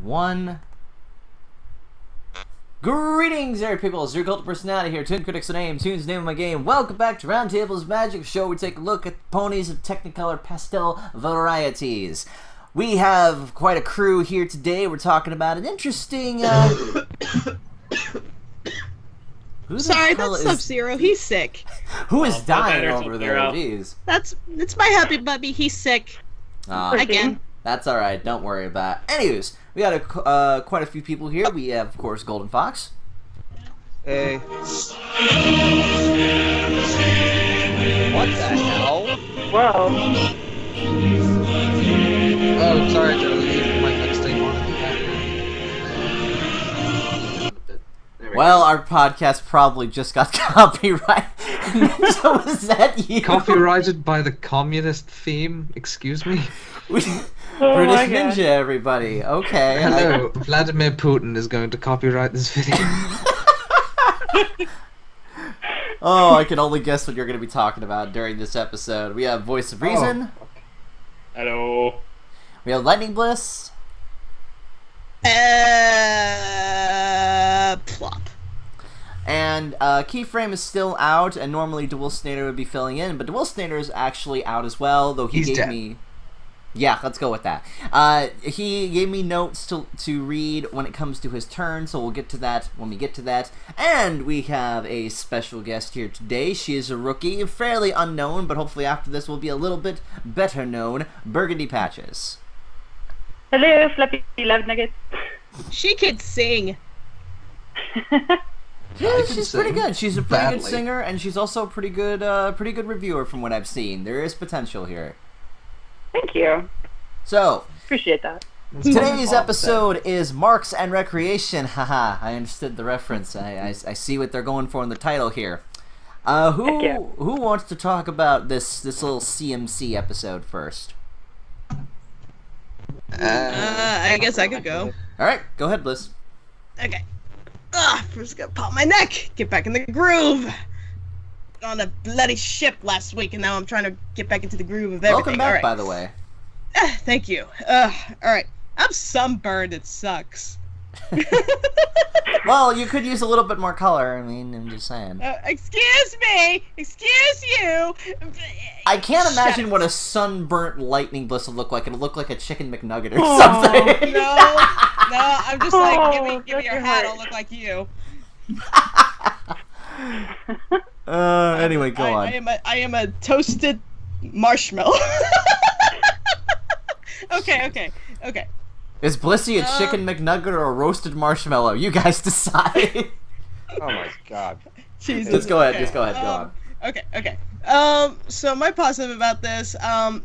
1. Greetings, there, people. It's your cult personality here. ToonKriticY2K, Toon's name of my game. Welcome back to Roundtable's Magic Show. We take a look at ponies of Technicolor pastel varieties. We have quite a crew here today. We're talking about an interesting. Sorry, that's Sub-Zero. He's sick. Who is dying over there? Jeez. It's my happy puppy. He's sick. Again. That's all right. Don't worry about it. Anyways, we got quite a few people here. We have, of course, Golden Fox. Hey. What the hell? Whoa. Oh, sorry, Joe. My mixtape on. Well, our podcast probably just got copyrighted. So was that you? Copyrighted by the communist theme? Excuse me? British Ninja, everybody. Okay. Hello, Vladimir Putin is going to copyright this video. Oh, I can only guess what you're going to be talking about during this episode. We have Voice of Reason. Hello. We have Lightning Bliss. Plop. And Keyframe is still out, and normally DeWolfSnader would be filling in, but DeWolfSnader is actually out as well, though he gave me... Yeah, let's go with that. He gave me notes to read when it comes to his turn, so we'll get to that when we get to that. And we have a special guest here today. She is a rookie, fairly unknown, but hopefully after this will be a little bit better known. Burgandy Patches. Hello, Fluffy Love Nuggets. She can sing. Yeah, she's pretty good. She's a pretty good singer, and she's also a pretty good reviewer from what I've seen. There is potential here. Thank you. So, appreciate that. Today's episode is Marks and Recreation. Haha, I understood the reference. I see what they're going for in the title here. Who wants to talk about this little CMC episode first? I guess I could go. Alright, go ahead, Bliss. Okay. First gotta pop my neck. Get back in the groove. On a bloody ship last week, and now I'm trying to get back into the groove of everything. Welcome back, by the way. Thank you. Alright. I'm sunburned. It sucks. Well, you could use a little bit more color. I mean, I'm just saying. Excuse me. Excuse you. I can't imagine what a sunburnt Lightning Bliss would look like. It'll look like a chicken McNugget or something. No, I'm just like, give me your hat. I'll look like you. Anyway, go on. I am a toasted marshmallow. Okay. Is Blissy a chicken McNugget or a roasted marshmallow? You guys decide. Oh my god. Jesus. Just go ahead. Go on. Okay. So my positive about this, I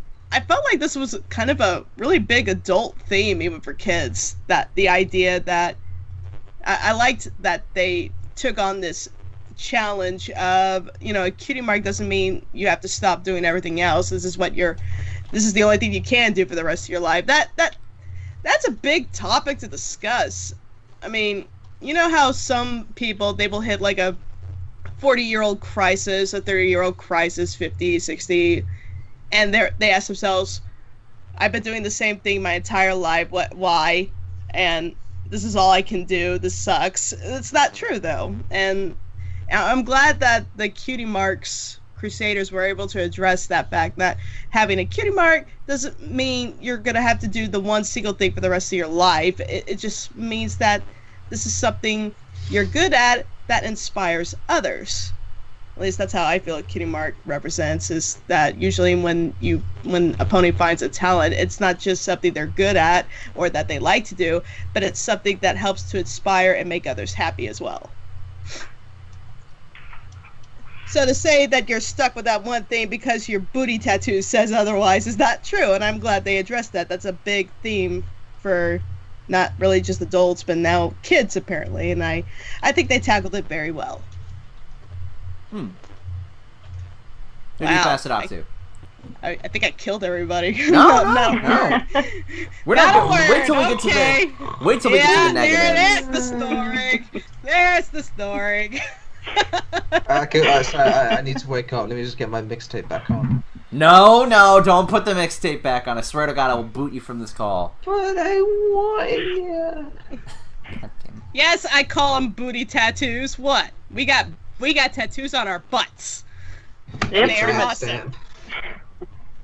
felt like this was kind of a really big adult theme, even for kids. That the idea that I liked that they took on this challenge of, a cutie mark doesn't mean you have to stop doing everything else. This is the only thing you can do for the rest of your life. That's a big topic to discuss. I mean, you know how some people, they will hit like a 40-year-old crisis, a 30-year-old crisis, 50, 60, and they ask themselves, I've been doing the same thing my entire life, why? And this is all I can do, this sucks. It's not true, though. And I'm glad that the Cutie Marks Crusaders were able to address that fact, that having a cutie mark doesn't mean you're going to have to do the one single thing for the rest of your life. It just means that this is something you're good at that inspires others. At least that's how I feel a cutie mark represents, is that usually when a pony finds a talent, it's not just something they're good at or that they like to do, but it's something that helps to inspire and make others happy as well. So to say that you're stuck with that one thing because your booty tattoo says otherwise is not true, and I'm glad they addressed that. That's a big theme for not really just adults, but now kids, apparently, and I think they tackled it very well. Who do you pass it off to? I think I killed everybody. No. We're not going to wait till we get to the negatives. There's the story. There's the story. Sorry, I need to wake up. Let me just get my mixtape back on. No, don't put the mixtape back on. I swear to God, I will boot you from this call. But I want Yes, I call them booty tattoos. What? We got tattoos on our butts. Yep. They are awesome.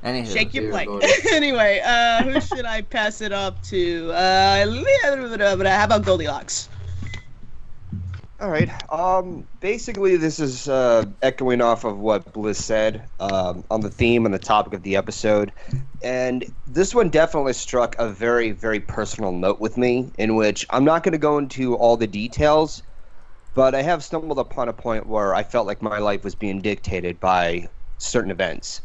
Anywho. Shake your Dear plate. Lord. Anyway, who should I pass it up to? How about Goldilocks? All right. Basically, this is echoing off of what Bliss said on the theme and the topic of the episode, and this one definitely struck a very, very personal note with me, in which I'm not going to go into all the details, but I have stumbled upon a point where I felt like my life was being dictated by certain events.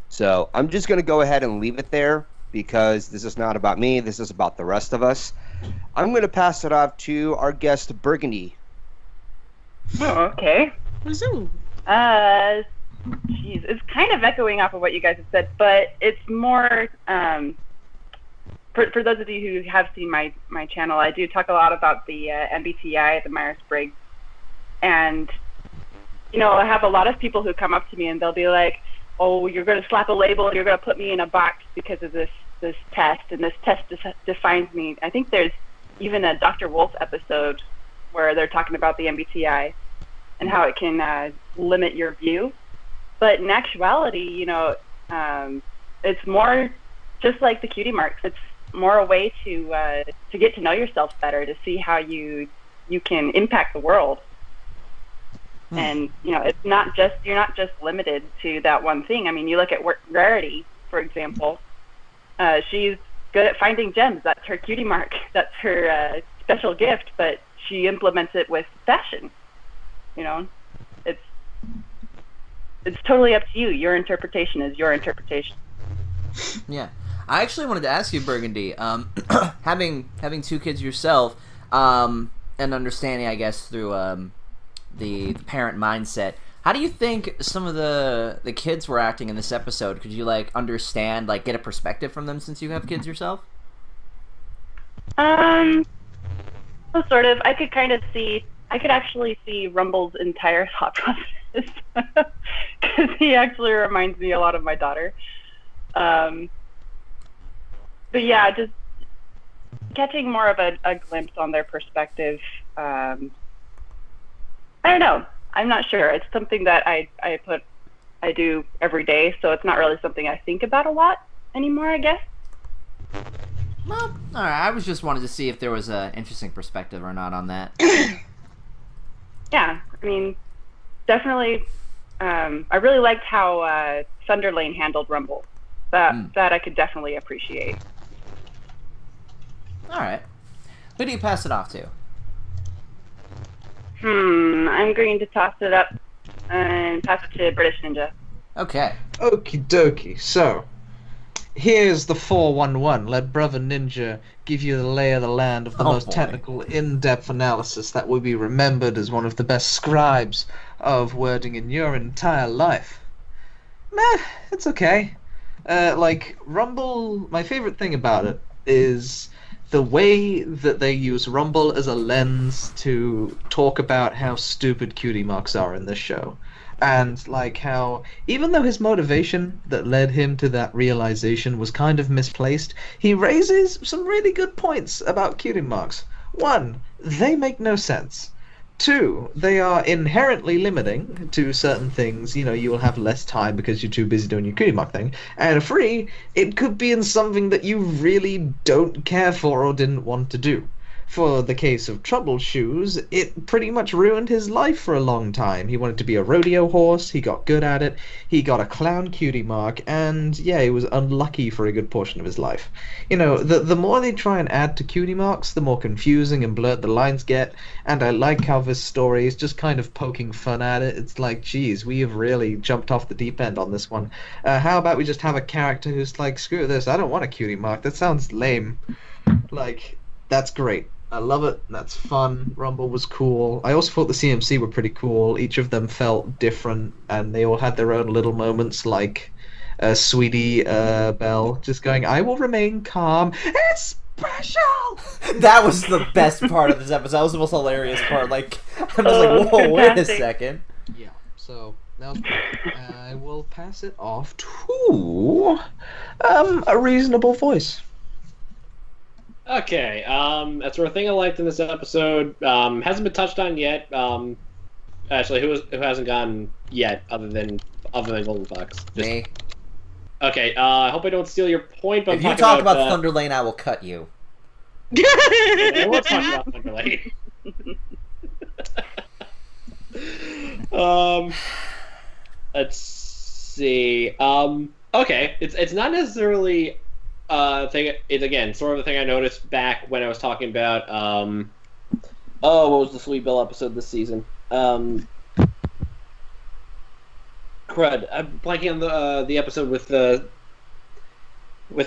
So I'm just going to go ahead and leave it there, because this is not about me. This is about the rest of us. I'm going to pass it off to our guest, Burgandy. Oh, okay. Wazoo. Jeez, it's kind of echoing off of what you guys have said, but it's more, for those of you who have seen my channel, I do talk a lot about the MBTI, the Myers-Briggs, and, you know, I have a lot of people who come up to me and they'll be like, oh, you're going to slap a label, you're going to put me in a box because of this test, and this test defines me. I think there's even a Dr. Wolf episode where they're talking about the MBTI and how it can limit your view. But in actuality, you know, it's more just like the cutie marks. It's more a way to get to know yourself better, to see how you can impact the world. And, you know, it's not just, you're not just limited to that one thing. I mean, you look at Rarity, for example. She's good at finding gems. That's her cutie mark. That's her special gift, but she implements it with fashion. You know, it's totally up to you. Your interpretation is your interpretation. Yeah, I actually wanted to ask you, Burgandy, having two kids yourself, and understanding, I guess, through the parent mindset. How do you think some of the kids were acting in this episode? Could you understand, get a perspective from them since you have kids yourself? Well, sort of. I could actually see Rumble's entire thought process because he actually reminds me a lot of my daughter. But yeah, just catching more of a glimpse on their perspective. I don't know. I'm not sure. It's something that I do every day, so it's not really something I think about a lot anymore, I guess. Well, all right. I was just wanted to see if there was an interesting perspective or not on that. Yeah, I mean, definitely. I really liked how Thunderlane handled Rumble. That I could definitely appreciate. All right. Who do you pass it off to? I'm going to toss it up and pass it to British Ninja. Okay. Okie dokie. So, here's the 411. Let Brother Ninja give you the lay of the land of the most technical, in-depth analysis that will be remembered as one of the best scribes of wording in your entire life. Nah, it's okay. Rumble, my favorite thing about it is the way that they use Rumble as a lens to talk about how stupid cutie marks are in this show. And how, even though his motivation that led him to that realization was kind of misplaced, he raises some really good points about cutie marks. 1, they make no sense. 2, they are inherently limiting to certain things. You know, you will have less time because you're too busy doing your cutie mark thing. And 3, it could be in something that you really don't care for or didn't want to do. For the case of Trouble Shoes, it pretty much ruined his life for a long time. He wanted to be a rodeo horse, he got good at it, he got a clown cutie mark, and yeah, he was unlucky for a good portion of his life. You know, the more they try and add to cutie marks, the more confusing and blurred the lines get, and I like how this story is just kind of poking fun at it. It's like, geez, we have really jumped off the deep end on this one. How about we just have a character who's like, screw this, I don't want a cutie mark, that sounds lame. That's great. I love it. That's fun. Rumble was cool. I also thought the CMC were pretty cool. Each of them felt different, and they all had their own little moments, like Sweetie Belle just going, I will remain calm. It's special! That was the best part of this episode. That was the most hilarious part. I'm just whoa, wait a second. Yeah, so that was great. I will pass it off to a reasonable voice. Okay, that's sort of thing I liked in this episode. Hasn't been touched on yet. Actually, who hasn't gone yet, other than Golden Fox? Me. Okay, I hope I don't steal your point, but If you talk about Thunder Lane, I will cut you. We'll talk about Thunder Lane. Let's see. Okay, it's not necessarily thing. It's again sort of a thing I noticed back when I was talking about what was the Sweet Bell episode this season? Crud. I'm blanking on the episode with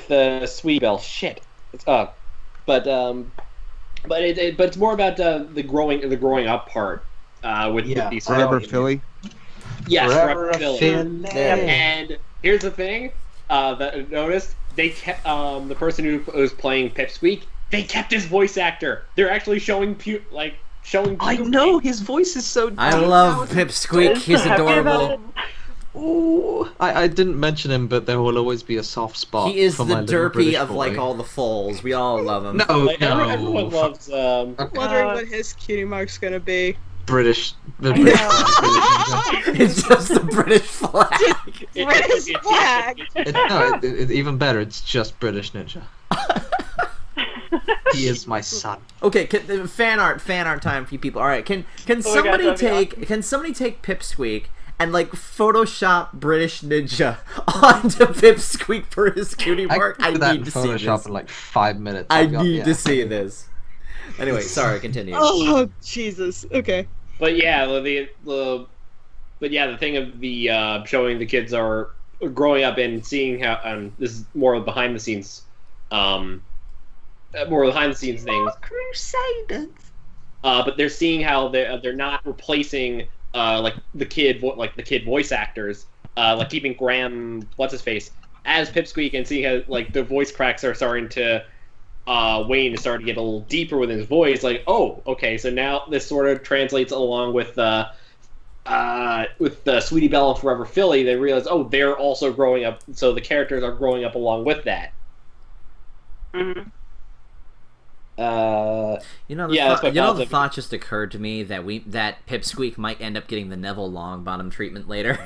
the Sweet Bell. Shit. But it's more about the growing up part with these Forever Philly. Yes, Forever Philly. Philly. And here's the thing that I noticed: they kept the person who was playing Pipsqueak. They kept his voice actor. They're actually showing I know his voice is so. I love Pipsqueak. He's adorable. Ooh. I didn't mention him, but there will always be a soft spot. He is for the my little derpy British of boy. like all the foals. We all love him. No, everyone loves. I'm wondering what his cutie mark's gonna be. British. It's just the British flag. British flag. It's even better. It's just British Ninja. He is my son. Okay, fan art time for you people. All right, can somebody take Pipsqueak and like Photoshop British Ninja onto Pipsqueak for his cutie mark? I need to see Photoshop this. in like 5 minutes. I need to see this. Anyway, sorry, continue. Oh Jesus. Okay. But yeah, the thing of the showing the kids are growing up and seeing how this is more behind the scenes, things. Crusaders. But they're seeing how they're not replacing like the kid voice actors, like keeping Graham what's his face as Pipsqueak and seeing how like the voice cracks are starting to Wayne is starting to get a little deeper with his voice. Like, oh, okay, so now this sort of translates along with Sweetie Belle and Forever Philly. They realize, oh, they're also growing up, so the characters are growing up along with that. Mm-hmm. The thought just occurred to me that Pipsqueak might end up getting the Neville Longbottom treatment later.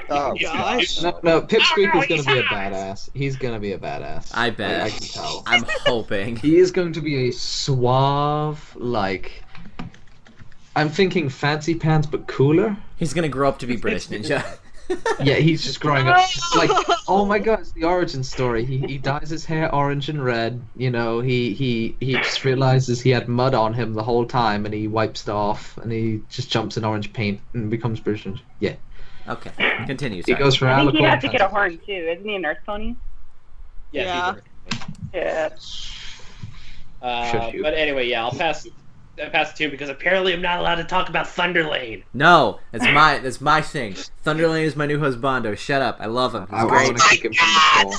Oh Gosh. No, Pipsqueak is going to be a badass. He's going to be a badass. I bet. I can tell. I'm hoping. He is going to be a suave, like... I'm thinking fancy pants, but cooler. He's gonna grow up to be British Ninja. Yeah, he's just growing up. Like, oh my god, it's the origin story. He dyes his hair orange and red. You know, he just realizes he had mud on him the whole time, and he wipes it off, and he just jumps in orange paint and becomes British Ninja. Yeah. Okay, continue. He goes for I think Alicorn. he'd have to get a horn too. Isn't he a nurse pony? Yeah. Yeah. But anyway, yeah, I'll pass it to you because apparently I'm not allowed to talk about Thunder Lane. No, that's my thing. Thunder Lane is my new husbando. Shut up. I love him. He's I great. want to kick him from the floor.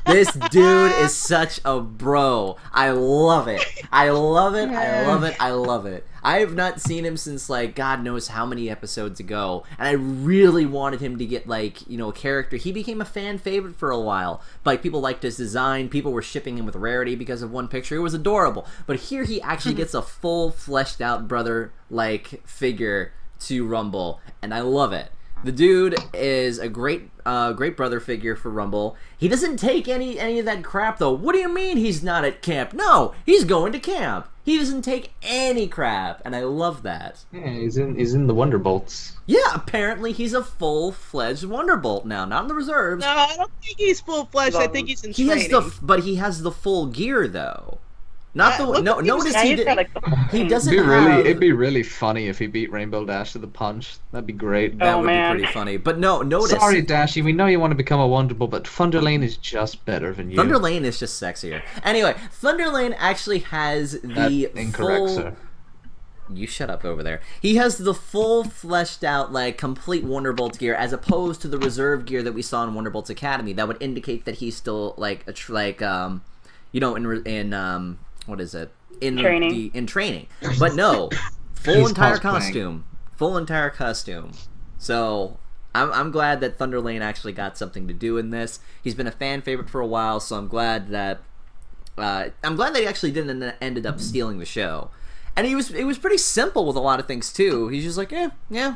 This dude is such a bro. I love it. I love it. I love it. I love it. I have not seen him since like God knows how many episodes ago, and I really wanted him to get like a character. He became a fan favorite for a while. Like people liked his design. People were shipping him with Rarity because of one picture. It was adorable. But here he actually gets a full fleshed out brother like figure to Rumble, and I love it. The dude is a great brother figure for Rumble. He doesn't take any of that crap though. What do you mean he's not at camp? No, he's going to camp. He doesn't take any crap, and I love that. Yeah, he's in the Wonderbolts. Yeah, apparently he's a full-fledged Wonderbolt now, not in the reserves. No, I don't think he's full-fledged. I think he's in He training. has but he has the full gear though. Not the no. Notice Yeah, he he's did. got, like, He doesn't It'd be really funny if he beat Rainbow Dash to the punch. That'd be great. That Oh, would man. be pretty funny. But no, notice. Sorry, Dashy. We know you want to become a Wonderbolt, but Thunder Lane is just better than you. Thunder Lane is just sexier. Anyway, Thunder Lane actually has the incorrect, full... sir. You shut up over there. He has the full fleshed out, like, complete Wonderbolt gear, as opposed to the reserve gear that we saw in Wonderbolt's Academy. That would indicate that he's still, like, in what is it? In Training. In training. But no, full entire costume. Full entire costume. So... I'm glad that Thunder Lane actually got something to do in this. He's been a fan favorite for a while, so I'm glad that I'm glad they actually didn't ended up stealing the show. And it was pretty simple with a lot of things too. He's just like, yeah,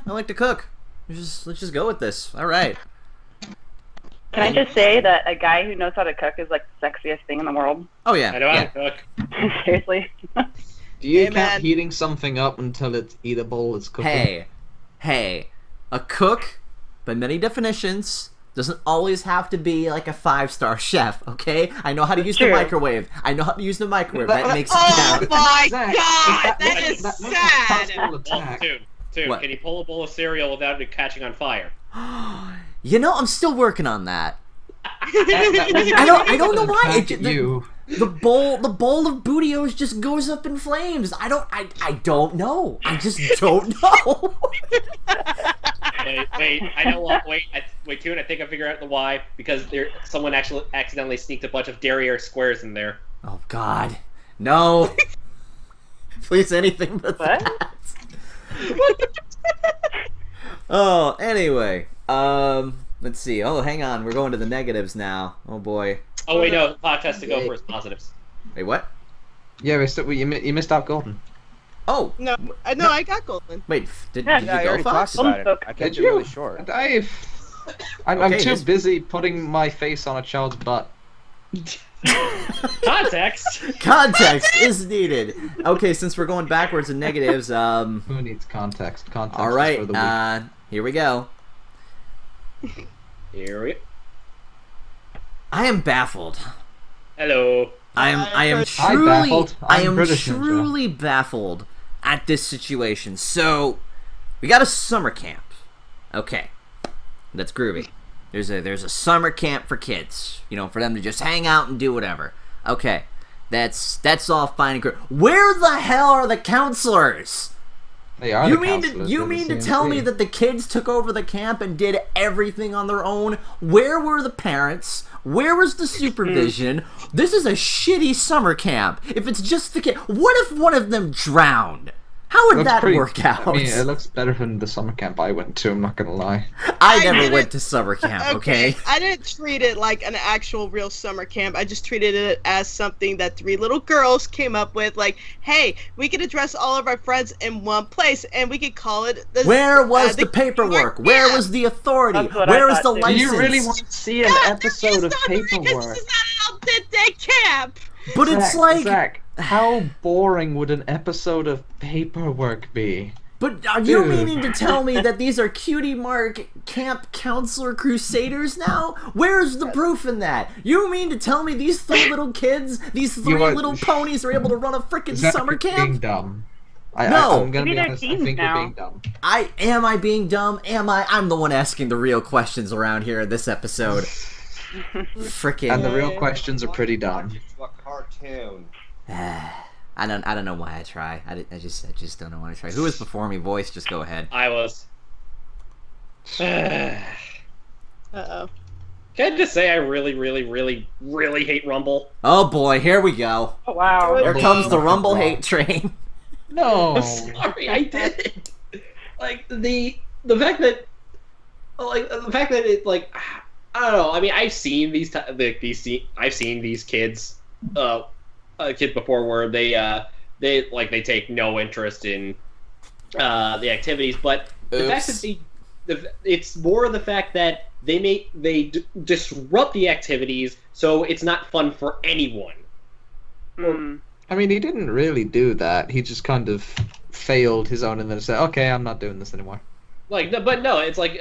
I like to cook. Let's just go with this. All right. Can I just say that a guy who knows how to cook is like the sexiest thing in the world? Oh yeah. I know how to cook. Seriously. Do you Hey, count man. heating something up until it's eatable as cooking? Hey, a cook, by many definitions, doesn't always have to be like a 5-star chef, okay? I know how to use the True. microwave. That makes it Oh count. my Zach, god, that is was a sad. personal Well, attack. Toon, What? can you pull a bowl of cereal without it catching on fire? You know, I'm still working on that. I I don't know why. It, you. the bowl of Bootios just goes up in flames. I don't know. I just don't know. Wait, I know what. Wait, Toon, I think I figured out the why. Because someone actually accidentally sneaked a bunch of derriere squares in there. Oh God, no! Please, anything but What? that. Oh, anyway, let's see. Oh, hang on, we're going to the negatives now. Oh boy. Oh wait, no, Fox has to go first. Positives. Wait, what? Yeah, you missed out Gordon. Oh, No, I got Golden. wait. Did Yeah, you Yeah, I go, already Fox? talked about it. Spoke. I kept Did it you? really short. I'm Okay, too this- busy putting my face on a child's butt. Context. Context is needed. Okay, since we're going backwards in negatives, Who needs context? Context all is right, for the weak. here we go. Here we go. I am baffled. Hello. I am I'm truly, baffled. I I'm am British ninja. truly baffled at this situation. So, we got a summer camp. Okay, that's groovy. There's a summer camp for kids, you know, for them to just hang out and do whatever. Okay, that's all fine and good. Where the hell are the counselors? They are You the mean counselors, you they're the mean to tell me CNC. that the kids took over the camp and did everything on their own? Where were the parents? Where was the supervision? This is a shitty summer camp. If it's just the kid, what if one of them drowned? How would Looks that pretty- work out? I mean, it looks better than the summer camp I went to, I'm not gonna lie. I I never didn't- went to summer camp, okay? I didn't treat it like an actual real summer camp. I just treated it as something that 3 little girls came up with. Like, hey, we could address all of our friends in one place, and we could call it. Where was the the paperwork? camp. Where was the authority? That's what Where I is the thought, too. Do license? you really want to see an episode of paperwork? This is not an all-day camp. But it's Zach, like, Zach, how boring would an episode of paperwork be? but are you Dude. meaning to tell me that these are Cutie Mark Camp Counselor Crusaders now? Where's the proof in that? You mean to tell me these 3 little kids, these 3 are- little ponies are able to run a freaking Zach, summer you're being camp? dumb. No. I'm gonna Maybe be they're honest. I teens think now. you're being dumb. Am I being dumb? Am I? I'm the one asking the real questions around here in this episode. Freaking. And the real questions are pretty dumb. It's a cartoon. I don't know why I try. I just don't know why I try. Who was before me? Voice, just go ahead. I was. Can Uh-oh. I just say I really, really, really, really hate Rumble? Oh boy, here we go. Oh, wow. Here comes the Rumble hate train. No. I'm sorry, I did. Like the fact that, it like, I don't know. I mean, I've seen these kids, kids before where they take no interest in the activities, but the fact that it's more the fact that they disrupt the activities, so it's not fun for anyone. Mm. I mean, he didn't really do that. He just kind of failed his own and then said, okay, I'm not doing this anymore. Like, but no, it's like,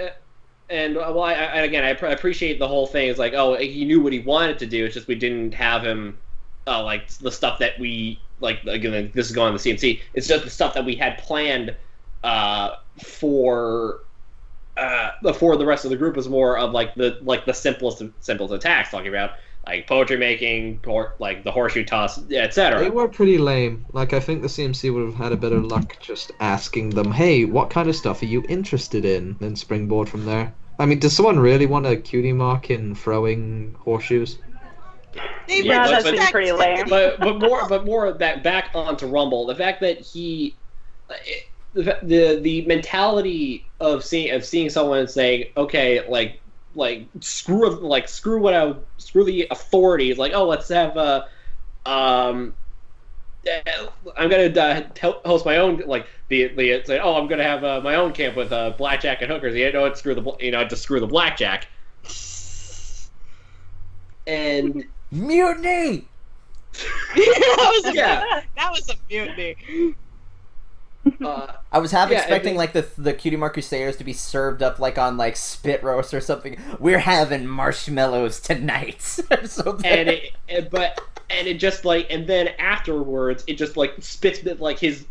and well, I appreciate the whole thing. It's like, oh, he knew what he wanted to do. It's just we didn't have him, like the stuff that we like. Again, this is going on the CNC. It's just the stuff that we had planned for the rest of the group was more of like the simplest attacks, talking about like poetry making, like the horseshoe toss, They etc. were pretty lame. Like, I think the CMC would have had a bit of luck just asking them, hey, what kind of stuff are you interested in? Then springboard from there. I mean, does someone really want a cutie mark in throwing horseshoes? They Yeah, were that just seems pretty lame. but more of that back onto Rumble. The fact that the mentality of seeing someone and saying, okay, like screw the authorities, like, oh, let's have I'm gonna host my own say, oh, I'm gonna have my own camp with blackjack and hookers. Just screw the blackjack. And mutiny. That was a mutiny. I was expecting the Cutie Mark Crusaders to be served up on spit roast or something. We're having marshmallows tonight. And then afterwards it just spits his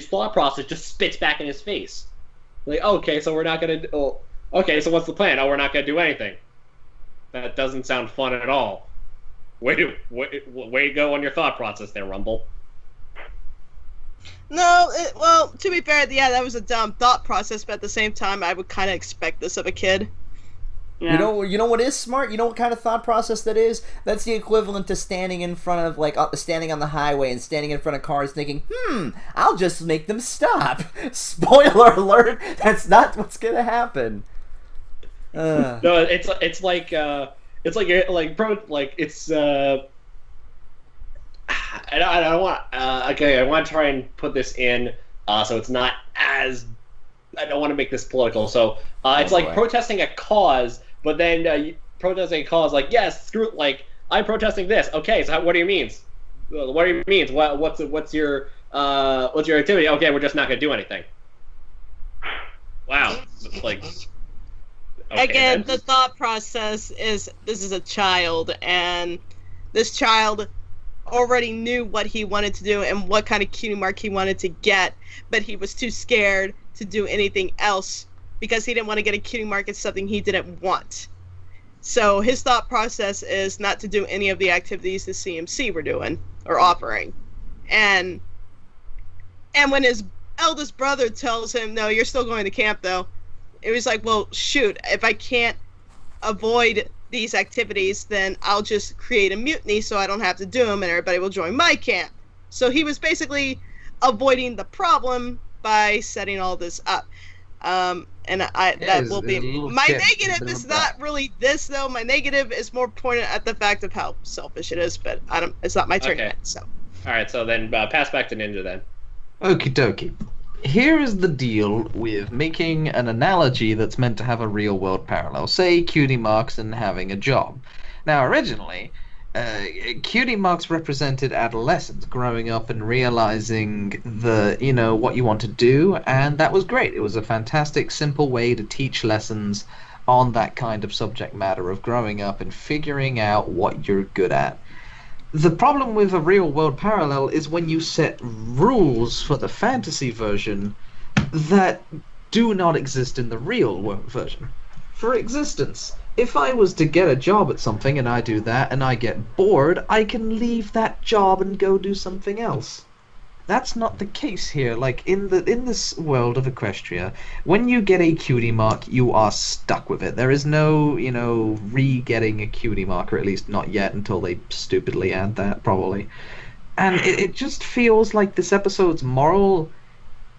thought process just spits back in his face. Okay, so we're not gonna. Oh, okay, so what's the plan? Oh, we're not gonna do anything. That doesn't sound fun at all. Way to go on your thought process there, Rumble. No, well, to be fair, yeah, that was a dumb thought process, but at the same time, I would kind of expect this of a kid. Yeah. You know what is smart? You know what kind of thought process that is? That's the equivalent to standing in front of, standing on the highway and standing in front of cars thinking, I'll just make them stop. Spoiler alert, that's not what's gonna happen. No, I want to try and put this in so it's not as. I don't want to make this political, so it's protesting a cause, but then protesting a cause yes, screw I'm protesting this. Okay, so what do you mean? What do you mean? What's your activity? Okay, we're just not gonna do anything. Wow, Okay, again, the thought process is this is a child, and this child already knew what he wanted to do and what kind of cutie mark he wanted to get, but he was too scared to do anything else because he didn't want to get a cutie mark. It's something he didn't want. So his thought process is not to do any of the activities the CMC were doing or offering. And when his eldest brother tells him, no, you're still going to camp though, it was like, well, shoot, if I can't avoid these activities, then I'll just create a mutiny so I don't have to do them and everybody will join my camp. So he was basically avoiding the problem by setting all this up. That will be my negative. Is not really this though. My negative is more pointed at the fact of how selfish it is. But it's not my turn yet. So. All right. So then pass back to Ninja then. Okie dokie. Here is the deal with making an analogy that's meant to have a real world parallel. Say cutie marks and having a job. Now originally, cutie marks represented adolescence, growing up and realizing what you want to do, and that was great. It was a fantastic, simple way to teach lessons on that kind of subject matter of growing up and figuring out what you're good at. The problem with a real-world parallel is when you set rules for the fantasy version that do not exist in the real-world version. For existence, if I was to get a job at something and I do that and I get bored, I can leave that job and go do something else. That's not the case here. In this world of Equestria, when you get a cutie mark, you are stuck with it. There is no, re-getting a cutie mark, or at least not yet until they stupidly add that, probably. And it just feels like this episode's moral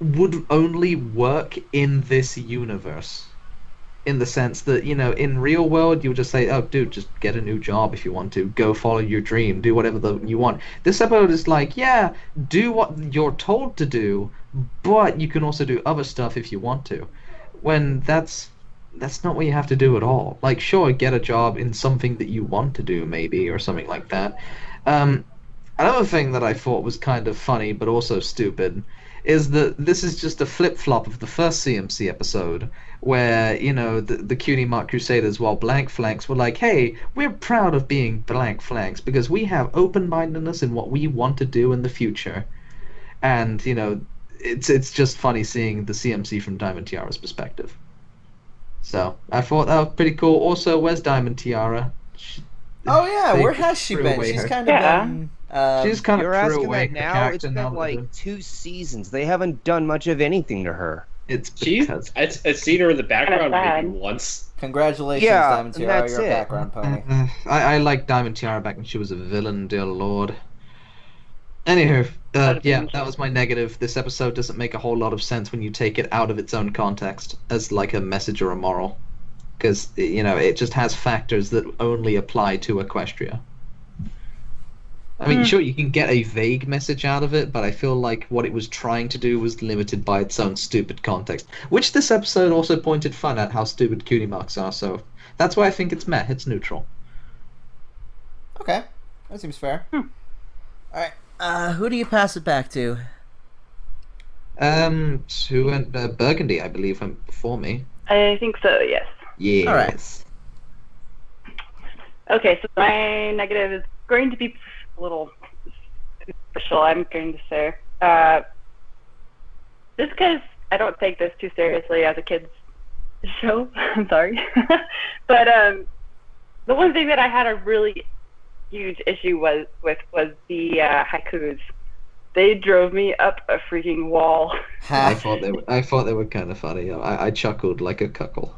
would only work in this universe. In the sense that, in real world, you would just say, oh, dude, just get a new job if you want to. Go follow your dream. Do whatever you want. This episode is yeah, do what you're told to do, but you can also do other stuff if you want to. When that's not what you have to do at all. Sure, get a job in something that you want to do, maybe, or something like that. Another thing that I thought was kind of funny, but also stupid, is that this is just a flip-flop of the first CMC episode, where, the Cutie Mark Crusaders, while Blank Flanks, were hey, we're proud of being Blank Flanks, because we have open-mindedness in what we want to do in the future. And, it's just funny seeing the CMC from Diamond Tiara's perspective. So, I thought that was pretty cool. Also, where's Diamond Tiara? Where has she been? She's kind of been... she's kind You're of asking that now? It's been 2 seasons. They haven't done much of anything to her. I've seen her in the background maybe once. Congratulations, Diamond Tiara, you're a background pony. I liked Diamond Tiara back when she was a villain, dear lord. Anywho, that was my negative. This episode doesn't make a whole lot of sense when you take it out of its own context as a message or a moral. Because, it just has factors that only apply to Equestria. I mean, sure, you can get a vague message out of it, but I feel like what it was trying to do was limited by its own stupid context. Which this episode also pointed fun at how stupid cutie marks are, so that's why I think it's meh, it's neutral. Okay, that seems fair. Alright, who do you pass it back to? Who went Burgandy, I believe, went before me. I think so, yes. Yes. Alright. Okay, so my negative is going to be a little superficial, I'm going to say. Just because I don't take this too seriously as a kid's show, I'm sorry. But the one thing that I had a really huge issue with was the haikus. They drove me up a freaking wall. I thought they were kind of funny. I chuckled like a cuckle.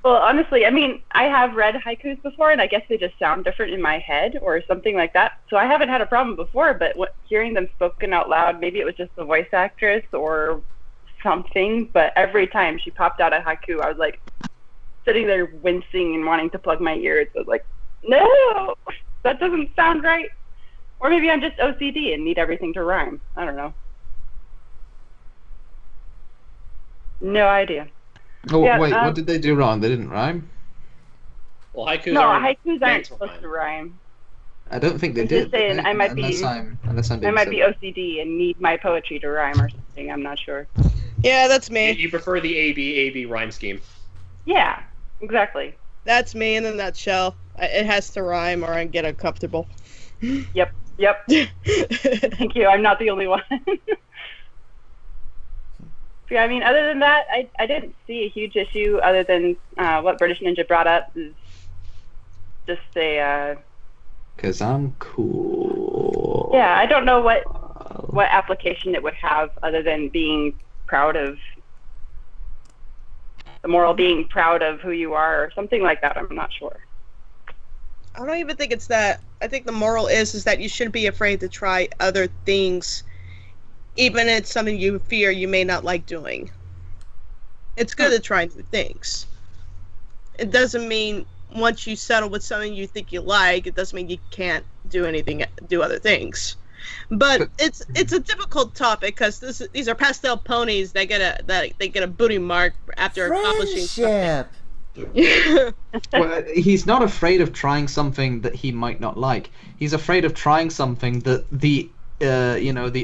Well, honestly, I mean, I have read haikus before, and I guess they just sound different in my head or something like that. So I haven't had a problem before, but hearing them spoken out loud, maybe it was just the voice actress or something, but every time she popped out a haiku, I was like sitting there wincing and wanting to plug my ears. I was like, no, that doesn't sound right. Or maybe I'm just OCD and need everything to rhyme. I don't know. No idea. Oh, Yeah, wait, what did they do wrong? They didn't rhyme? Well, haikus aren't supposed to rhyme. I don't think they I'm did. just saying, I might be OCD and need my poetry to rhyme or something. I'm not sure. Yeah, that's me. You prefer the AB rhyme scheme. Yeah, exactly. That's me in a nutshell. It has to rhyme or I get uncomfortable. Yep. Thank you. I'm not the only one. Yeah, I mean, other than that, I didn't see a huge issue other than what British Ninja brought up is just a... Because I'm cool. Yeah, I don't know what application it would have other than being proud of... The moral being proud of who you are or something like that. I'm not sure. I don't even think it's that. I think the moral is that you shouldn't be afraid to try other things, even if it's something you fear you may not like doing. It's good to try new things. It doesn't mean once you settle with something you think you like, it doesn't mean you can't do other things. But it's a difficult topic because these are pastel ponies. They get a booty mark after accomplishing something. Well, he's not afraid of trying something that he might not like. He's afraid of trying something that the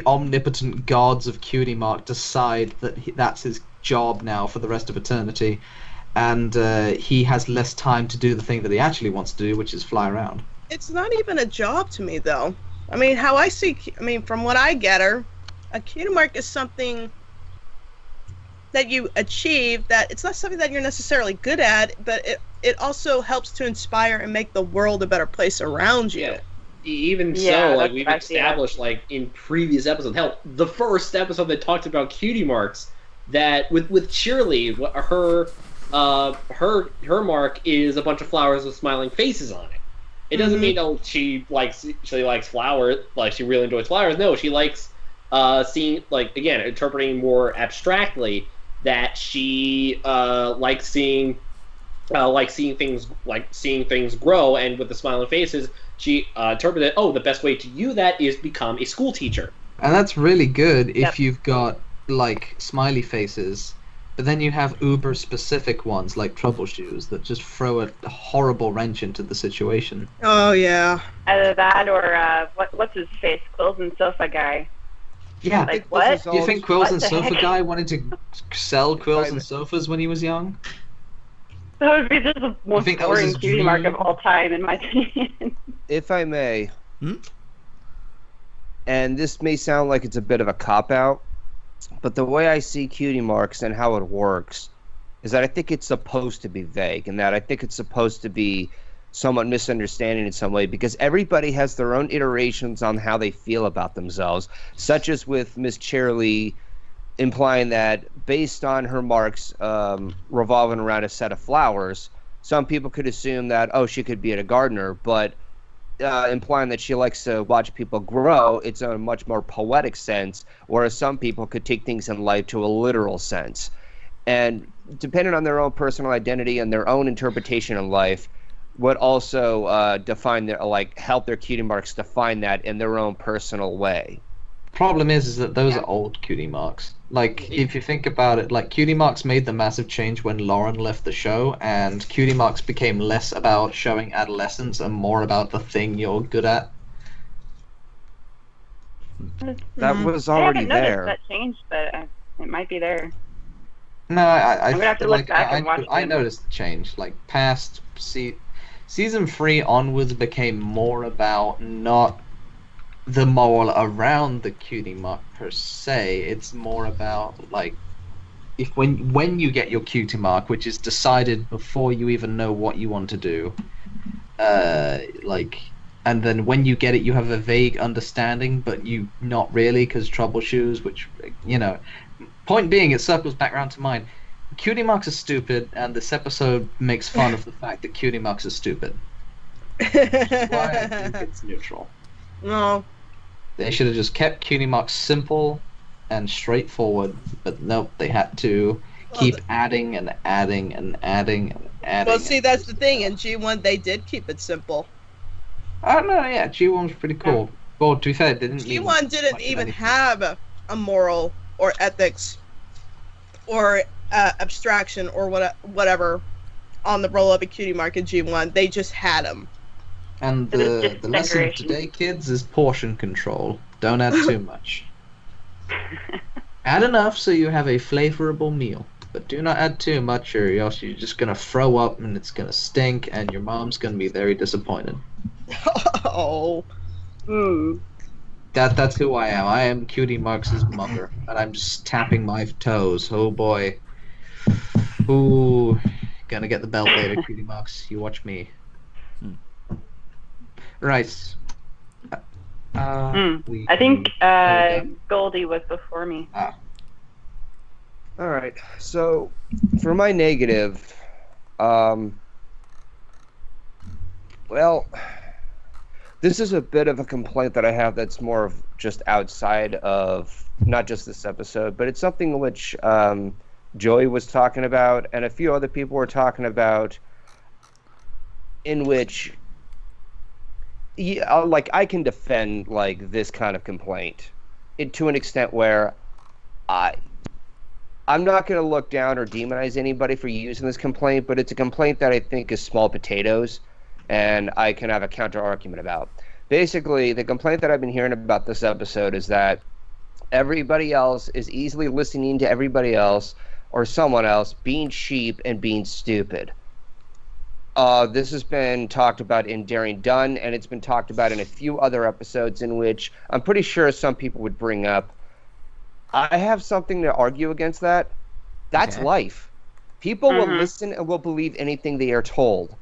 omnipotent gods of Cutie Mark decide that that's his job now for the rest of eternity, and he has less time to do the thing that he actually wants to do, which is fly around. It's not even a job to me, though. I mean, from what I gather, a Cutie Mark is something that you achieve, that it's not something that you're necessarily good at, but it also helps to inspire and make the world a better place around you. Yeah. Even so, like we've established, like in previous episodes, hell, the first episode that talked about cutie marks, that with Shirley, her mark is a bunch of flowers with smiling faces on it. It doesn't mean she likes flowers, like she really enjoys flowers. No, she likes seeing, like, again, interpreting more abstractly, that she likes seeing things grow, and with the smiling faces, she interpreted, the best way to do that is become a school teacher. And that's really good if you've got, like, smiley faces, but then you have uber-specific ones, like troubleshoes, that just throw a horrible wrench into the situation. Oh, yeah. Either that or, what's his face? Quills and Sofa guy. Yeah. Like, what? Do you think Quills and Sofa guy wanted to sell quills and sofas when he was young? That would be just the most boring cutie mark of all time, in my opinion. If I may, and this may sound like it's a bit of a cop-out, but the way I see cutie marks and how it works is that I think it's supposed to be vague, and that I think it's supposed to be somewhat misunderstanding in some way, because everybody has their own iterations on how they feel about themselves, such as with Miss Cheerly implying that based on her marks revolving around a set of flowers, some people could assume that, she could be a gardener, but implying that she likes to watch people grow, it's a much more poetic sense, whereas some people could take things in life to a literal sense. And depending on their own personal identity and their own interpretation of life, would also define their help their cutie marks define that in their own personal way. Problem is that those are old cutie marks. Like, if you think about it, like, cutie marks made the massive change when Lauren left the show, and cutie marks became less about showing adolescence and more about the thing you're good at. That was already I haven't there. noticed that change, but it might be there. No, I'm gonna have to look back and watch I them. noticed the change. Like, past season 3 onwards became more about not the moral around the cutie mark per se. It's more about, like, if when you get your cutie mark, which is decided before you even know what you want to do, and then when you get it, you have a vague understanding, but you not really, because troubleshoots, which, you know. Point being, it circles back around to mine. Cutie marks are stupid, and this episode makes fun of the fact that cutie marks are stupid. That's why I think it's neutral. No. They should have just kept cutie marks simple and straightforward, but nope, they had to keep adding and adding and adding and adding. Well, see, that's the thing. In G1, they did keep it simple. I don't know, yeah, G1 was pretty cool. Well, to be fair, it didn't mean G1 didn't even have a moral or ethics or abstraction or whatever on the roll-up of cutie mark in G1. They just had them. And the lesson of today, kids, is portion control. Don't add too much. Add enough so you have a flavorable meal, but do not add too much, or else you're just gonna throw up and it's gonna stink, and your mom's gonna be very disappointed. Oh. That's who I am. I am Cutie Marks' mother, and I'm just tapping my toes. Oh boy. Ooh, gonna get the belt later, Cutie Marks. You watch me. Right. I think Goldie was before me. All right. So, for my negative, well, this is a bit of a complaint that I have that's more of just outside of not just this episode, but it's something which Joey was talking about and a few other people were talking about, in which I can defend like this kind of complaint to an extent where I'm not going to look down or demonize anybody for using this complaint, but it's a complaint that I think is small potatoes, and I can have a counter argument about. Basically, the complaint that I've been hearing about this episode is that everybody else is easily listening to everybody else or someone else being sheep and being stupid. This has been talked about in Daring Done, and it's been talked about in a few other episodes in which I'm pretty sure some people would bring up. I have something to argue against that. That's life. People will listen and will believe anything they are told.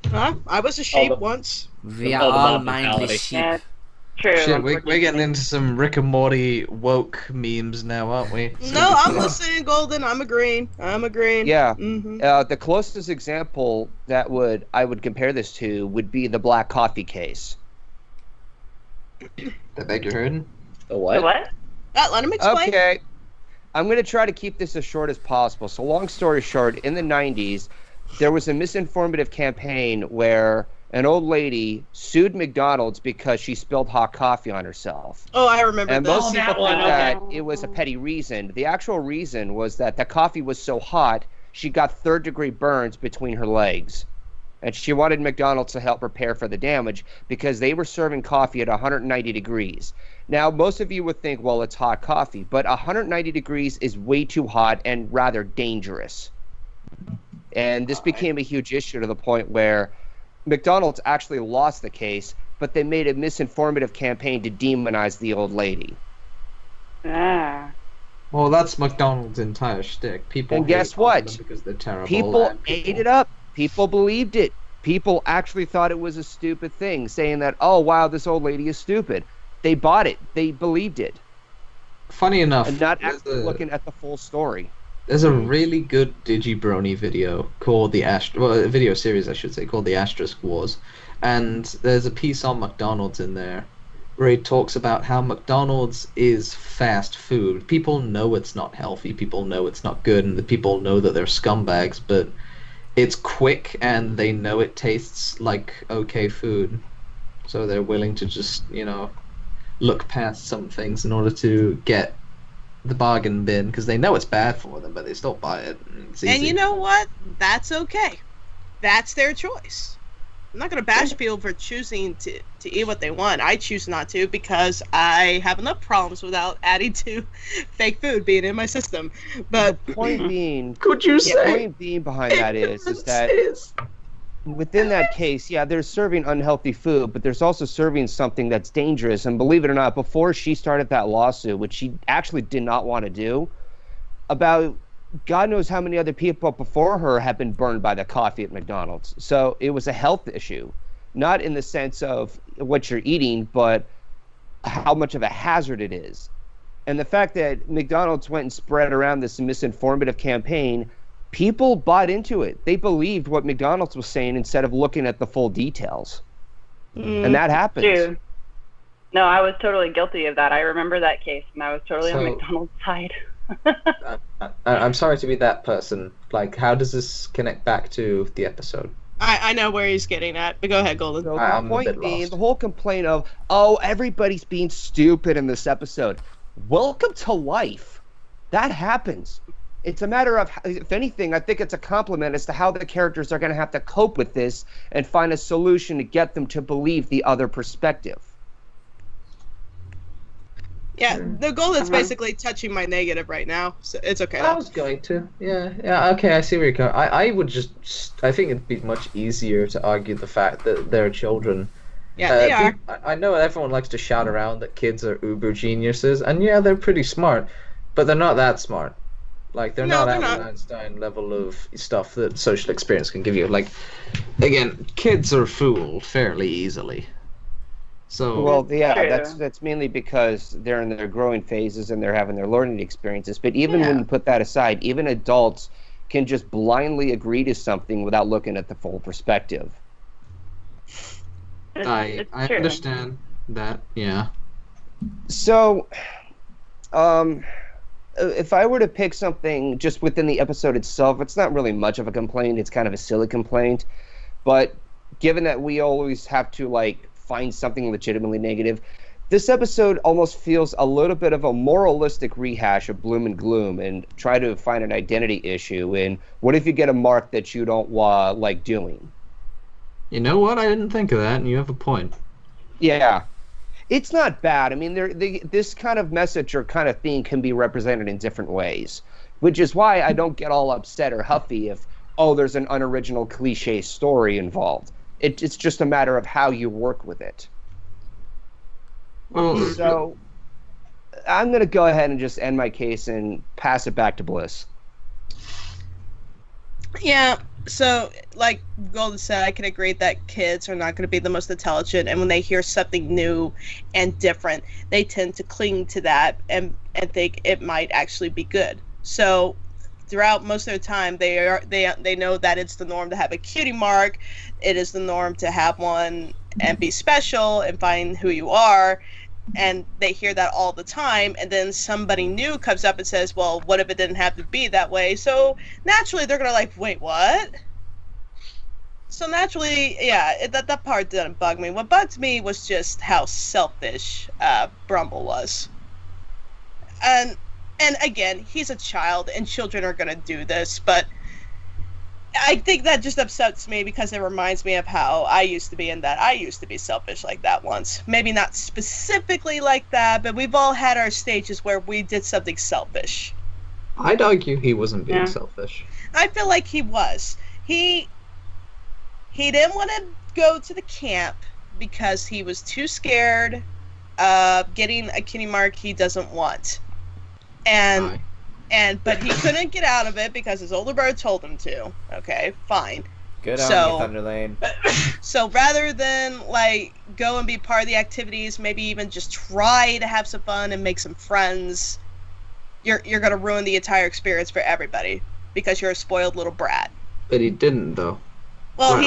Huh? I was a sheep once. We are all mindless sheep. Yeah, true. Shit, we're getting into some Rick and Morty woke memes now, aren't we? No, I'm listening, Golden. I'm agreeing. Yeah. Mm-hmm. The closest example that I would compare this to would be the black coffee case. I beg your pardon? The what? The what? Let him explain. Okay. I'm going to try to keep this as short as possible. So long story short, in the 90s, there was a misinformative campaign where an old lady sued McDonald's because she spilled hot coffee on herself. Oh, I remember And that. most people think that okay. it was a petty reason. The actual reason was that the coffee was so hot, she got third-degree burns between her legs. And she wanted McDonald's to help repair for the damage because they were serving coffee at 190 degrees. Now, most of you would think, well, it's hot coffee, but 190 degrees is way too hot and rather dangerous. And this became a huge issue to the point where McDonald's actually lost the case, but they made a misinformative campaign to demonize the old lady. Ah. Well, that's McDonald's entire shtick. People And guess hate what? them because they're terrible. People and ate it up. People believed it. People actually thought it was a stupid thing, saying that, oh, wow, this old lady is stupid. They bought it. They believed it. Funny enough, And not there's actually looking at the full story. There's a really good Digibrony video called a video series, I should say, called The Asterisk Wars. And there's a piece on McDonald's in there where he talks about how McDonald's is fast food. People know it's not healthy, people know it's not good, and the people know that they're scumbags, but it's quick and they know it tastes like okay food, so they're willing to just, look past some things in order to get the bargain bin because they know it's bad for them, but they still buy it. It's easy. And you know what? That's okay. That's their choice. I'm not going to bash people for choosing to eat what they want. I choose not to because I have enough problems without adding to fake food being in my system. But the point being, could you say? The point being behind that is that within that case, yeah, they're serving unhealthy food, but there's also serving something that's dangerous. And believe it or not, before she started that lawsuit, which she actually did not want to do, about God knows how many other people before her have been burned by the coffee at McDonald's. So it was a health issue, not in the sense of what you're eating, but how much of a hazard it is. And the fact that McDonald's went and spread around this misinformative campaign, people bought into it. They believed what McDonald's was saying instead of looking at the full details. And that happens. Dude. No, I was totally guilty of that. I remember that case, and I was totally on McDonald's side. I'm sorry to be that person. Like, how does this connect back to the episode? I know where he's getting at, but go ahead, Golden. So the point being, the whole complaint of, everybody's being stupid in this episode. Welcome to life. That happens. It's a matter of, if anything, I think it's a compliment as to how the characters are going to have to cope with this and find a solution to get them to believe the other perspective. Yeah, the Golden's basically touching my negative right now, so it's okay. I was going to. Yeah, okay, I see where you're going. I would I think it'd be much easier to argue the fact that they're children. Yeah, they are. I know everyone likes to shout around that kids are uber geniuses, and yeah, they're pretty smart, but they're not that smart. Like, they're not Albert Einstein level of stuff that social experience can give you. Like, again, kids are fooled fairly easily. So well, yeah, that's mainly because they're in their growing phases and they're having their learning experiences. But even when you put that aside, even adults can just blindly agree to something without looking at the full perspective. I understand that, yeah. So, if I were to pick something just within the episode itself, it's not really much of a complaint. It's kind of a silly complaint. But given that we always have to, find something legitimately negative, this episode almost feels a little bit of a moralistic rehash of Bloom and Gloom and try to find an identity issue. And what if you get a mark that you don't like doing? You know what? I didn't think of that, and you have a point. Yeah. It's not bad. I mean, this kind of message or kind of theme can be represented in different ways, which is why I don't get all upset or huffy if, there's an unoriginal cliche story involved. It's just a matter of how you work with it. Well, so I'm going to go ahead and just end my case and pass it back to Bliss. Yeah, so like Golden said, I can agree that kids are not going to be the most intelligent, and when they hear something new and different, they tend to cling to that and think it might actually be good. So throughout most of the time, they know that it's the norm to have a cutie mark. It is the norm to have one and be special and find who you are. And they hear that all the time. And then somebody new comes up and says, well, what if it didn't have to be that way? So naturally, they're going to wait, what? So naturally, yeah, that part didn't bug me. What bugged me was just how selfish Brumble was. And again, he's a child, and children are going to do this, but I think that just upsets me because it reminds me of how I used to be, and that I used to be selfish like that once. Maybe not specifically like that, but we've all had our stages where we did something selfish. I'd argue he wasn't being selfish. I feel like he was. He didn't want to go to the camp because he was too scared of getting a kitty mark he doesn't want. But he couldn't get out of it because his older brother told him to. Okay, fine. Good on you, Thunderlane. So rather than go and be part of the activities, maybe even just try to have some fun and make some friends, you're gonna ruin the entire experience for everybody because you're a spoiled little brat. But he didn't, though. Well,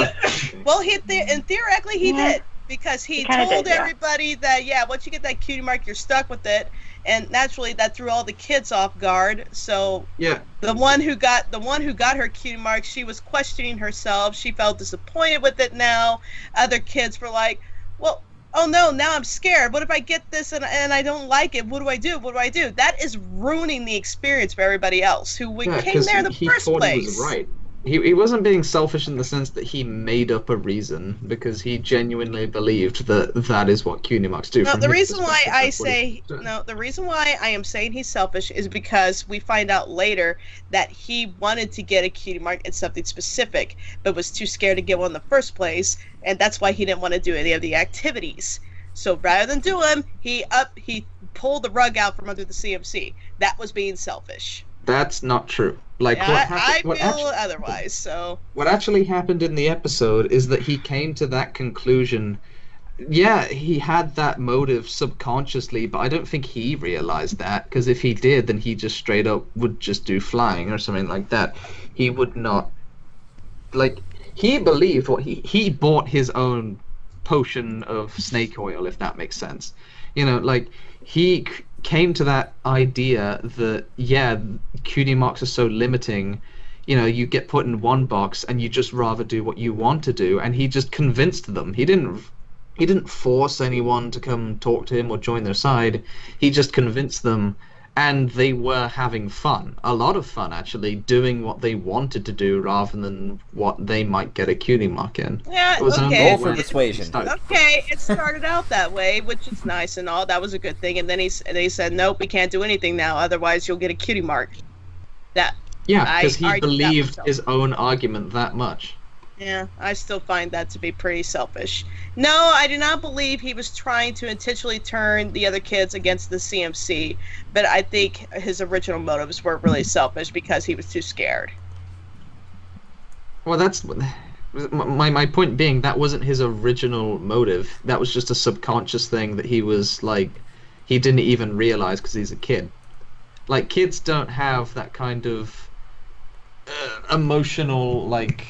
theoretically he did. because he kinda told did, yeah. everybody that once you get that cutie mark, you're stuck with it, and naturally that threw all the kids off guard. So Yeah. the one who got her cutie mark, she was questioning herself. She felt disappointed with it now. Other kids were like, well, oh no, now I'm scared. What if I get this and I don't like it? What do I do? What do I do? That is ruining the experience for everybody else who came there in the first place. He was right. He wasn't being selfish in the sense that he made up a reason, because he genuinely believed that is what cutie marks do. No, From the his reason why perspective, I that's what say he's doing. no, the reason why I am saying he's selfish is because we find out later that he wanted to get a cutie mark in something specific, but was too scared to get one in the first place, and that's why he didn't want to do any of the activities. So rather than do them, he pulled the rug out from under the CMC. That was being selfish. That's not true. Like I what feel actually, otherwise. So what actually happened in the episode is that he came to that conclusion. Yeah, he had that motive subconsciously, but I don't think he realized that, because if he did, then he just straight up would just do flying or something like that. He would not, like, he believed what he bought his own potion of snake oil, if that makes sense. You know, like, he came to that idea that, yeah, cutie marks are so limiting. You know, you get put in one box and you just rather do what you want to do, and he just convinced them. He didn't force anyone to come talk to him or join their side. He just convinced them, and they were having fun. A lot of fun, actually, doing what they wanted to do rather than what they might get a cutie mark in. yeah, It was okay. All for persuasion. Okay, it started out that way, which is nice and all. That was a good thing. And then they said, nope, we can't do anything now. Otherwise, you'll get a cutie mark. Yeah, because he argued that believed myself. his own argument that much. Yeah, I still find that to be pretty selfish. No, I do not believe he was trying to intentionally turn the other kids against the CMC, but I think his original motives were really selfish because he was too scared. Well, that's my point being, that wasn't his original motive. That was just a subconscious thing that he was like, he didn't even realize because he's a kid. Like, kids don't have that kind of emotional, like,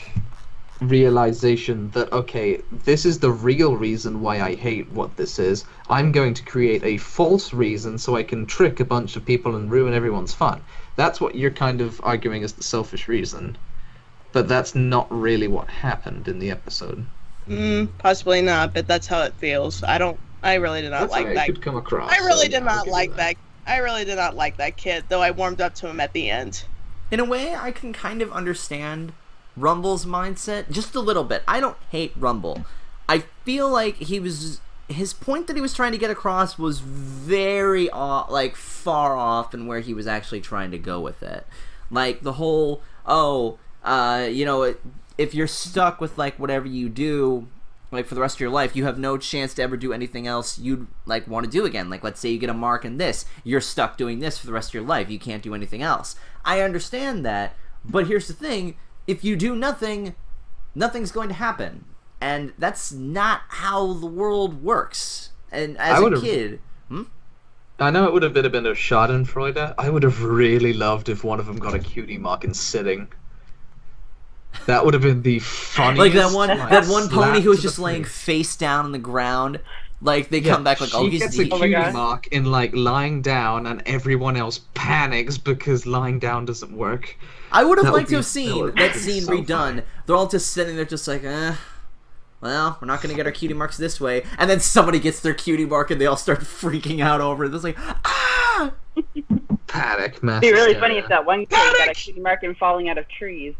realization that, okay, this is the real reason why I hate what this is. I'm going to create a false reason so I can trick a bunch of people and ruin everyone's fun. That's what you're kind of arguing as the selfish reason. But that's not really what happened in the episode. Possibly not, but that's how it feels. I really did not That's like how it that. could come across. I really so, did yeah, not I'll give like you that. I really did not like that kid, though I warmed up to him at the end. In a way, I can kind of understand Rumble's mindset just a little bit. I don't hate Rumble. I feel like his point that he was trying to get across was very far off in where he was actually trying to go with it. Like the whole, if you're stuck with like whatever you do, like for the rest of your life, you have no chance to ever do anything else you'd like want to do again. Like, let's say you get a mark in this, you're stuck doing this for the rest of your life. You can't do anything else. I understand that, but here's the thing: if you do nothing, nothing's going to happen, and that's not how the world works. And as a kid, I know it would have been a bit of Schadenfreude. I would have really loved if one of them got a cutie mark in sitting. That would have been the funniest. Like that one pony who was just laying face down on the ground. Like they come back like, oh, he gets a he's cutie mark in like lying down, and everyone else panics because lying down doesn't work. I would have That liked would to have be- seen that that would be scene so redone. funny. They're all just sitting there, just like, well, we're not gonna get our cutie marks this way. And then somebody gets their cutie mark, and they all start freaking out over it. It's like, ah! Panic, man. It'd be really funny if that one kid got a cutie mark and falling out of trees.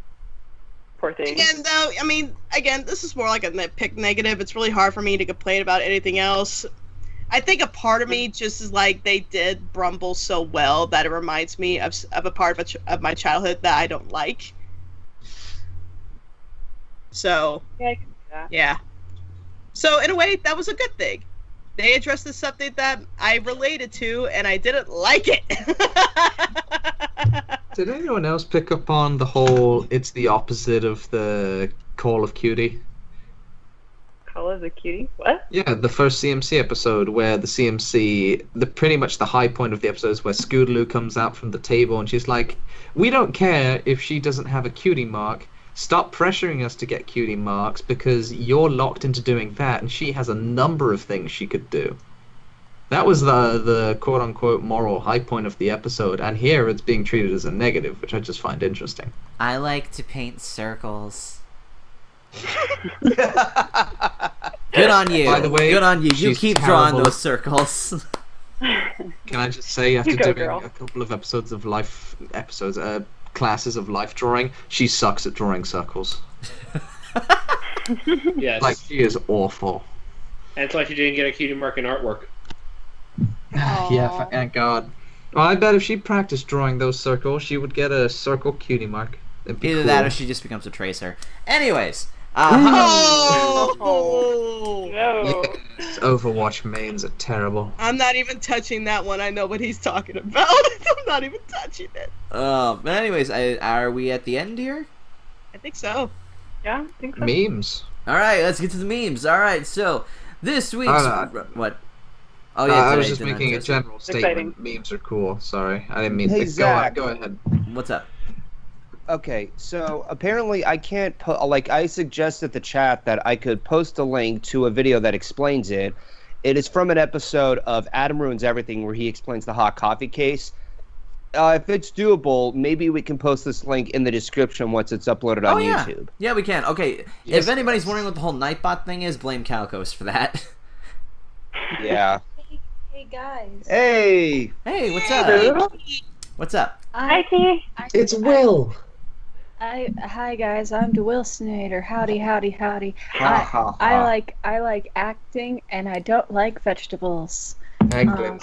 Poor thing. Again, though, I mean, this is more like a nitpick negative. It's really hard for me to complain about anything else. I think a part of me just is like they did Brumble so well that it reminds me of a part of my childhood that I don't like. So, Yeah, I can see that. yeah. So, in a way, that was a good thing. They addressed this something that I related to, and I didn't like it. Did anyone else pick up on the whole, it's the opposite of the Call of Cutie? Call of the cutie? What? Yeah, the first CMC episode where the CMC, pretty much the high point of the episode is where Scootaloo comes out from the table and she's like, we don't care if she doesn't have a cutie mark, Stop pressuring us to get cutie marks because you're locked into doing that, and she has a number of things she could do. That was the quote-unquote moral high point of the episode, and here it's being treated as a negative, which I just find interesting. I like to paint circles. Good on you. By the way, good on you. You keep drawing terrible. those circles. Can I just say, after doing a couple of episodes of classes of life drawing, she sucks at drawing circles. Yes. Like, she is awful. And that's why she didn't get a cutie mark in artwork. Yeah, thank God. Well, I bet if she practiced drawing those circles, she would get a circle cutie mark. It'd be Either cool. that or she just becomes a tracer. Anyways. Oh! No. Yes, Overwatch mains are terrible. I'm not even touching that one. I know what he's talking about. I'm not even touching it. But anyways, are we at the end here? I think so. Yeah, I think so. Memes. Alright, let's get to the memes. Alright, so this week's... what? Oh, yeah, I was today, just making a general statement. Exciting. Memes are cool. Sorry, I didn't mean Hey, to. Zach. Go ahead. What's up? Okay, so apparently I can't I suggested the chat that I could post a link to a video that explains it. It is from an episode of Adam Ruins Everything where he explains the hot coffee case. If it's doable, maybe we can post this link in the description once it's uploaded on YouTube. Yeah, we can. Okay, Yes, if anybody's wondering what the whole Nightbot thing is, blame Calcos for that. Yeah. Hey guys. Hey! Hey, what's up? What's up? Hi, T. It's Will. Hi guys, I'm TheLTrain. Howdy, howdy, howdy. Ha, ha, ha. I like acting, and I don't like vegetables. Oh,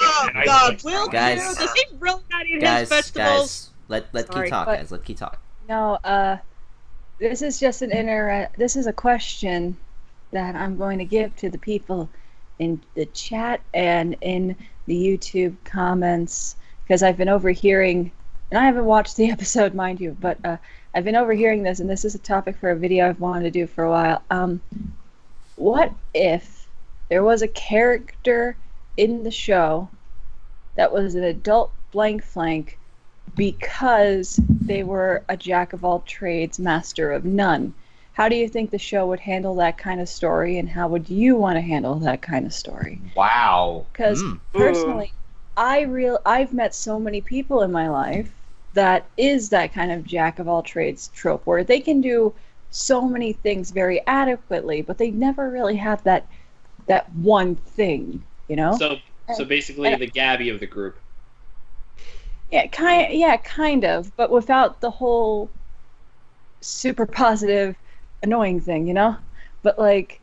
God. Will Guys. you? Does he really not eat his vegetables? Let Sorry, Key talk, but- guys. Let Key talk. No, this is just this is a question that I'm going to give to the people in the chat and in the YouTube comments, because I've been overhearing, and I haven't watched the episode, mind you, but I've been overhearing this, and this is a topic for a video I've wanted to do for a while. What if there was a character in the show that was an adult blank flank because they were a jack of all trades, master of none? How do you think the show would handle that kind of story, and how would you want to handle that kind of story? Wow. Because personally, I've met so many people in my life that is that kind of jack of all trades trope, where they can do so many things very adequately, but they never really have that one thing, you know? So basically the Gabby of the group. Yeah, kind of, but without the whole super positive, annoying thing, you know. But like,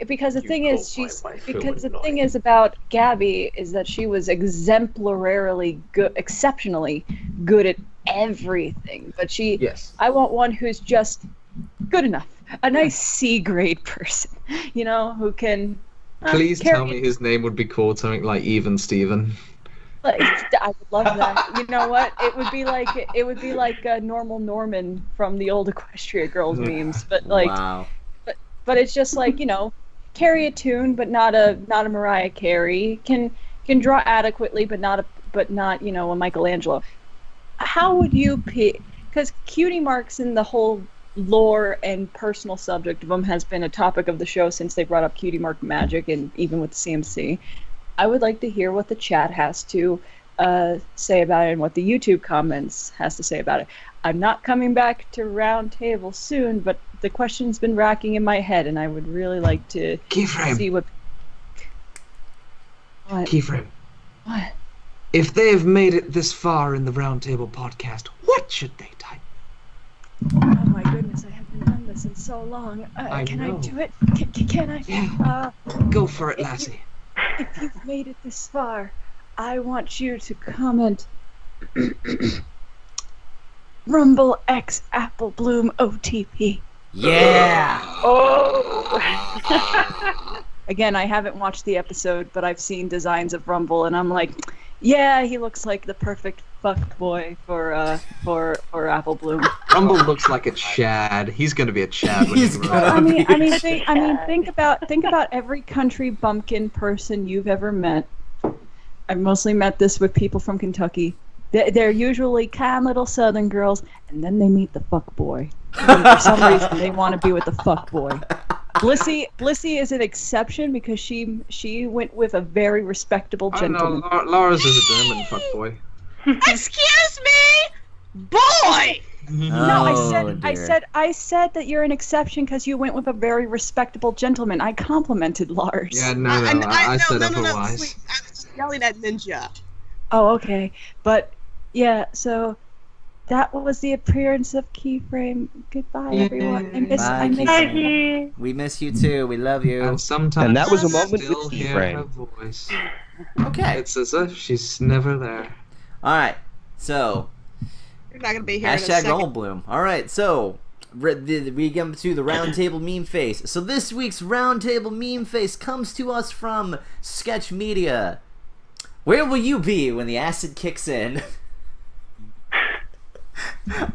because the thing is, the thing is about Gabby is that she was exemplarily good, exceptionally good at everything. But I want one who's just good enough, a nice C grade person, you know, who can. Please tell me his name would be called something like Even Steven. Like, I would love that. You know what? It would be like a normal Norman from the old Equestria Girls memes, but like, Wow. but it's just like, you know, carry a tune, but not a Mariah Carey. Can draw adequately, but not you know, a Michelangelo. How would you pick? Because cutie marks in the whole lore and personal subject of them has been a topic of the show since they brought up cutie mark magic, and even with the CMC. I would like to hear what the chat has to say about it and what the YouTube comments has to say about it. I'm not coming back to Roundtable soon, but the question's been racking in my head, and I would really like to see what. Keyframe. What? If they have made it this far in the Roundtable podcast, what should they type? Oh my goodness, I haven't done this in so long. Can I do it? Can I? Yeah. Go for it, lassie. If you've made it this far, I want you to comment Rumble X Apple Bloom OTP. Yeah. Oh. Again, I haven't watched the episode, but I've seen designs of Rumble, and I'm like, yeah, he looks like the perfect fuck boy for Apple Bloom. Rumble looks like a Chad. He's gonna be a Chad when He's he grows gonna up. Think about every country bumpkin person you've ever met. I've mostly met this with people from Kentucky. They're usually kind little Southern girls, and then they meet the fuck boy. For some reason, they want to be with the fuckboy. Blissy is an exception because she went with a very respectable gentleman. I know, Laura's is a German fuckboy. Excuse me, boy. No, Oh, I said that you're an exception because you went with a very respectable gentleman. I complimented Lars. Yeah, I said otherwise. Wait, I was just yelling at Ninja. Oh, okay. But yeah, so that was the appearance of Keyframe. Goodbye, everyone. I miss Bye, you. Keyframe. We miss you too. We love you. And sometimes And that was a I moment still with hear Keyframe. her voice. Okay. It's as if she's never there. All right. So You're not gonna be here in a hashtag second. Goldblum. All right. So we get to the Roundtable meme face. So this week's Roundtable meme face comes to us from Sketch Media. Where will you be when the acid kicks in?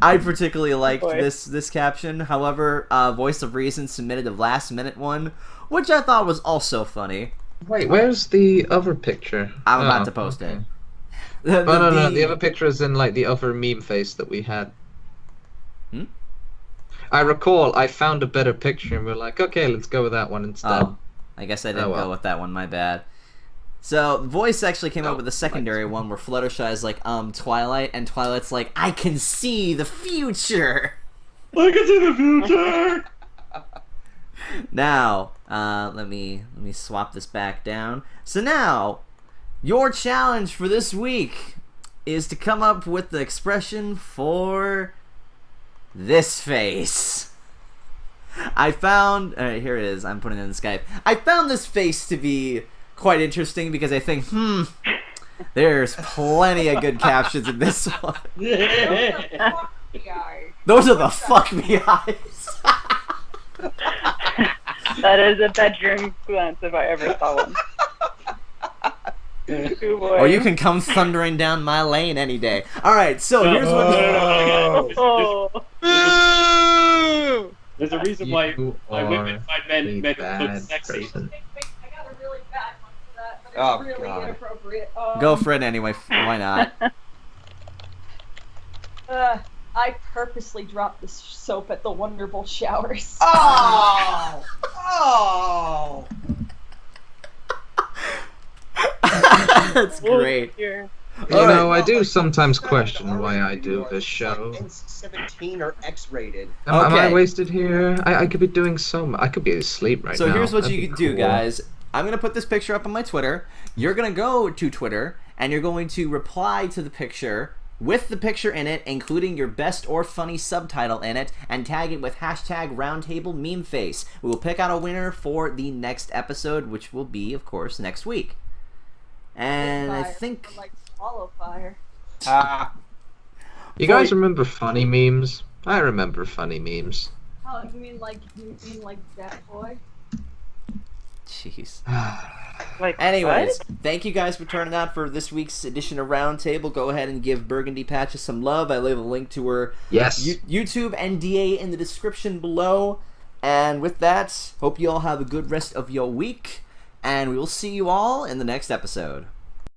I particularly liked this caption. However, Voice of Reason submitted a last-minute one, which I thought was also funny. Wait, where's the other picture? I'm about to post it. No, the other picture is in like the other meme face that we had. Hmm? I recall I found a better picture and we're like, okay, let's go with that one instead. Oh, I guess I didn't well. go with that one. My bad. So Voice actually came up with a secondary one where Fluttershy is like, Twilight, and Twilight's like, I can see the future. I can see the future. Now, let me swap this back down. So now, your challenge for this week is to come up with the expression for this face. I found here it is. I'm putting it in Skype. I found this face to be quite interesting because I think, there's plenty of good captions in this one. Those are the fuck me eyes. That is a bedroom glance if I ever saw one. Ooh, boy. Or you can come thundering down my lane any day. All right, so here's what. Oh. There's a reason why You women are find men a look bad sexy. person. I got a really bad one for that, but Oh, it's really God. inappropriate. Go for it anyway. Why not? I purposely dropped the soap at the Wonderful showers. Oh! Oh! That's great. Dear. You All know, right. I do sometimes question why I do this show. N17 or X-rated. Am I Okay. wasted here? I could be doing so much. I could be asleep right So now. here's what That'd you be can do, cool. guys. I'm gonna put this picture up on my Twitter. You're gonna go to Twitter and you're going to reply to the picture with the picture in it, including your best or funny subtitle in it, and tag it with hashtag Roundtable Meme Face. We will pick out a winner for the next episode, which will be, of course, next week. And I think Like swallow fire. You guys remember funny memes? I remember funny memes. Oh, you mean like that boy? jeez. Like, Anyways, what? thank you guys for turning out for this week's edition of Roundtable. Go ahead and give Burgandy Patches some love. I leave a link to her Yes. YouTube and DA in the description below. And with that, hope you all have a good rest of your week. And we will see you all in the next episode.